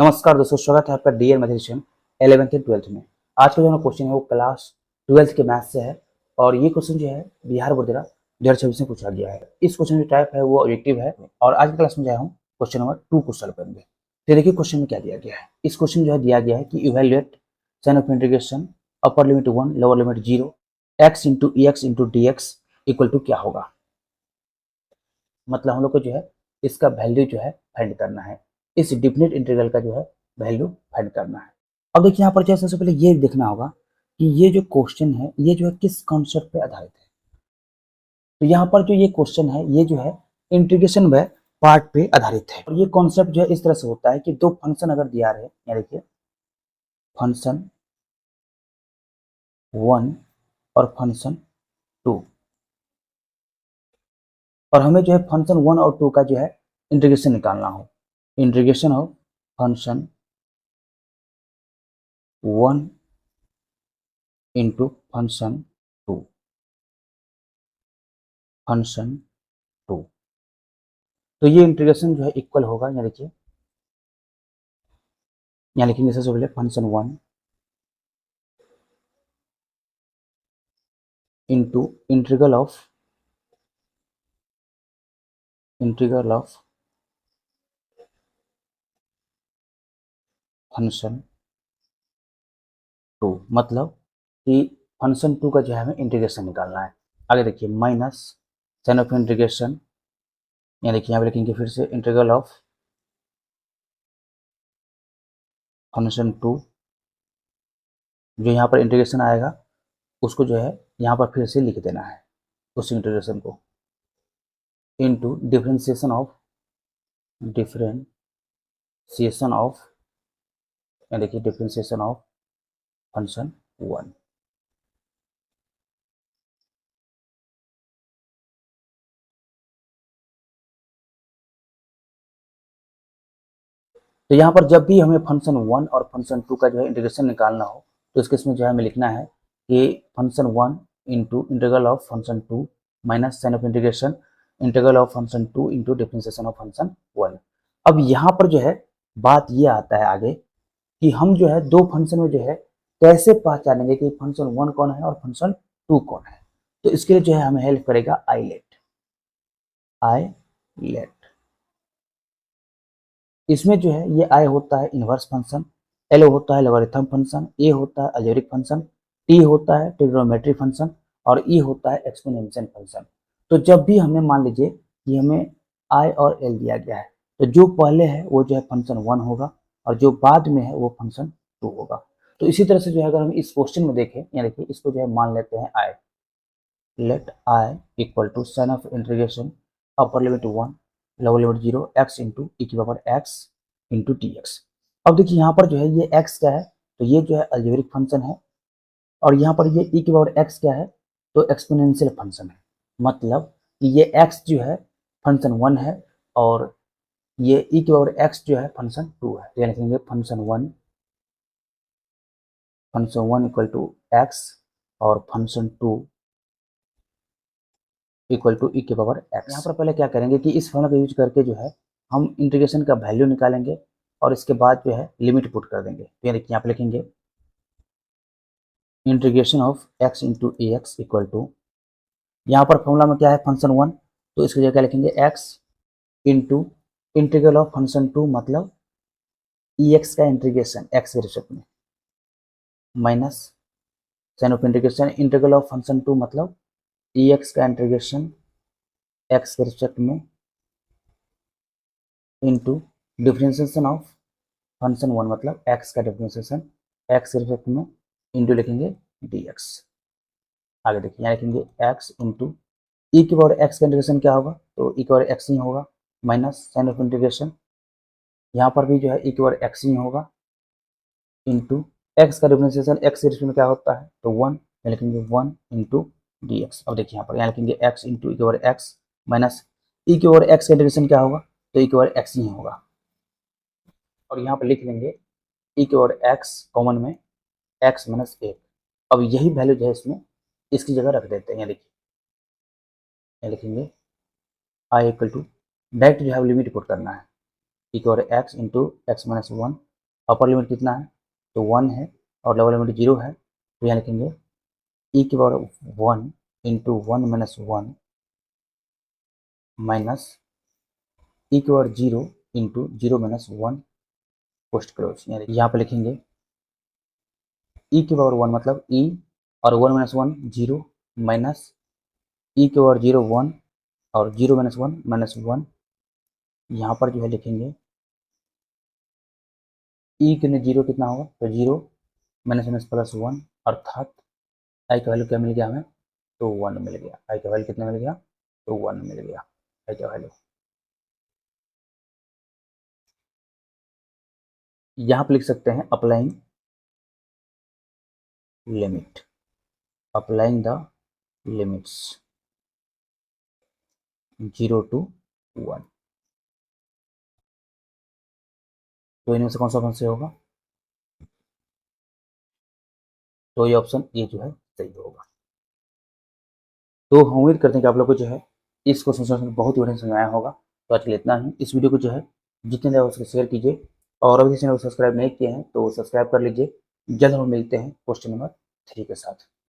नमस्कार दोस्तों, स्वागत है आपका dear mathematician 11th and 12th में। आज का जो क्वेश्चन है वो क्लास 12th के मैथ से है और ये क्वेश्चन जो है बिहार बोर्ड द्वारा 2026 में पूछा गया है। इस क्वेश्चन की टाइप है वो ऑब्जेक्टिव है और आज की क्लास में जो है हम क्वेश्चन नंबर 2 को सॉल्व करेंगे। तो देखिए क्वेश्चन में क्या दिया गया है। इस क्वेश्चन जो है दिया गया है कि evaluate sign of integration upper limit 1 lower limit 0 x into e x into d x equal to क्या होगा। मतलब हम लोग को जो है इसका वैल्यू जो है फाइंड करना है, इस डिफिनिट इंटीग्रल का जो है वैल्यू फाइंड करना है। अब देखिए यहाँ पर जो है सबसे पहले ये देखना होगा कि ये जो क्वेश्चन है ये जो है किस कॉन्सेप्ट पे आधारित है। तो यहाँ पर जो ये क्वेश्चन है ये जो है इंटीग्रेशन व पार्ट पे आधारित है और ये कॉन्सेप्ट जो है इस तरह से होता है कि दो फंक्शन अगर दिया रहे, यहाँ देखिए फंक्शन 1 और फंक्शन 2 और हमें जो है फंक्शन 1 और 2 का जो है इंटीग्रेशन निकालना हो। Integration of function 1 into function 2 function 2, तो ये इंटीग्रेशन जो है इक्वल होगा, यहाँ देखिए यहाँ लिखेंगे सबसे पहले function 1 into integral of function 2, मतलब कि फंक्शन 2 का जो है हमें इंटीग्रेशन निकालना है। आगे देखिए माइनस साइन ऑफ इंटीग्रेशन, यहाँ देखिए यहाँ पे लिखेंगे फिर से इंटीग्रल ऑफ फंक्शन 2, जो यहाँ पर इंटीग्रेशन आएगा उसको जो है यहाँ पर फिर से लिख देना है उस इंटीग्रेशन को, इनटू डिफरेंशिएशन ऑफ यहाँ देखिए डिफरेंशिएशन ऑफ फंक्शन 1। तो यहाँ पर जब भी हमें फंक्शन 1 और फंक्शन 2 का जो है इंटीग्रेशन निकालना हो तो इसके इसमें जो है हमें लिखना है कि function 1 into integral of function 2 minus sign of integral of function 2 into differentiation of function 1। अब यहाँ पर जो है बात ये आता है आगे कि हम जो है दो फंक्शन में जो है कैसे पहचानेंगे कि फंक्शन 1 कौन है और फंक्शन 2 कौन है। तो इसके लिए जो है हमें हेल्प करेगा आईलेट। इसमें जो है ये आई होता है इनवर्स फंक्शन, एल होता है लॉगरिथम फंक्शन, ए होता है अलजेब्रिक फंक्शन, टी होता है ट्रिग्नोमेट्री फंक्शन और ई होता है एक्सपोनेंशियल फंक्शन। तो जब भी हमें मान लीजिए कि हमें आई और एल दिया गया है तो जो पहले है वो जो है फंक्शन 1 होगा और जो बाद में है वो फंक्शन 2 होगा। तो इसी तरह से जो है अगर हम इस क्वेश्चन में देखें, यहाँ देखिए इसको जो है मान लेते हैं I, let I equal to sign of integration upper limit 1 lower limit 0 x into e की power x into d x. अब देखिए यहाँ पर जो है ये x क्या है, तो ये जो है अलजेब्रिक फंक्शन है और यहाँ पर ये ई की पावर x क्या है, तो एक्सपोनेंशियल फंक्शन है। मतलब कि ये x जो है फंक्शन 1 है और ये ई की पावर x जो है फंक्शन 2 है। तो लिखेंगे फंक्शन 1 इक्वल टू x और फंक्शन 2 इक्वल टू ई के पावर एक्स। यहाँ पर पहले क्या करेंगे कि इस फॉर्मूला का यूज करके जो है हम इंटीग्रेशन का वैल्यू निकालेंगे और इसके बाद जो है लिमिट पुट कर देंगे। तो देखिए यहाँ पे लिखेंगे integration of x into a x equal to, यहाँ पर फॉर्मूला में क्या है फंक्शन 1, तो इसकी जगह लिखेंगे x into integral of function 2 मतलब ई एक्स का इंटीग्रेशन एक्स के रिस्पेक्ट में minus sign of integral of function 2 मतलब ई एक्स का इंटीग्रेशन एक्स के रिस्पेक्ट में इंटू डिफरेंशिएशन ऑफ फंक्शन 1 मतलब x का डिफरेंशिएशन x के रिस्पेक्ट में इंटू लिखेंगे dx। आगे देखिए यहाँ लिखेंगे x इंटू ई की पावर x का इंटीग्रेशन क्या होगा, तो ई की पावर x ही होगा माइनस साइन ऑफ इंटीग्रेशन, यहाँ पर भी जो है ई की पावर x ही होगा इंटू x का डिफरेंशिएशन x के रिस्पेक्ट में क्या होता है, तो 1, यहाँ लिखेंगे 1 इंटू dx। अब देखिए यहाँ पर यहाँ लिखेंगे x इंटू ई की पावर x माइनस ई की पावर x का इंटीग्रेशन क्या होगा, तो ई की पावर x ही होगा और यहाँ पर लिख लेंगे ई की पावर x कॉमन में x माइनस 1। अब यही वैल्यू जो है इसमें इसकी जगह रख देते हैं। यहाँ देखिए यहाँ लिखेंगे आई इक्वल टू डायरेक्ट जो है लिमिट पुट करना है ई की power x into x minus 1 upper limit कितना है, तो 1 है और लोअर लिमिट 0 है, तो यहाँ लिखेंगे e की power 1 into 1 minus 1 minus e की power 0 into 0 minus 1 post close. यहाँ पे लिखेंगे e की पावर 1 मतलब e और 1 माइनस 1 0 माइनस e की पावर 0 1 और 0 माइनस 1 माइनस 1। यहाँ पर जो है लिखेंगे e के लिए 0 कितना होगा, तो 0 माइनस माइनस प्लस 1 अर्थात आई का वैल्यू क्या मिल गया हमें, तो 1 मिल गया। आई का वैल्यू कितना मिल गया, तो 1 मिल गया आई का वैल्यू। यहाँ पे लिख सकते हैं applying limit, applying the limits 0 to 1। तो इनमें से कौन सा ऑप्शन सही होगा, तो ये ऑप्शन ए जो है सही होगा। तो हम उम्मीद करते हैं कि आप लोग को जो है इस क्वेश्चन बहुत ही बढ़िया समझ आया होगा। तो आज के लिए इतना ही। इस वीडियो को जो है जितने ज़्यादा उसको शेयर कीजिए और अभी चैनल को सब्सक्राइब नहीं किए हैं तो सब्सक्राइब कर लीजिए। जल्द हम मिलते हैं क्वेश्चन नंबर 3 के साथ।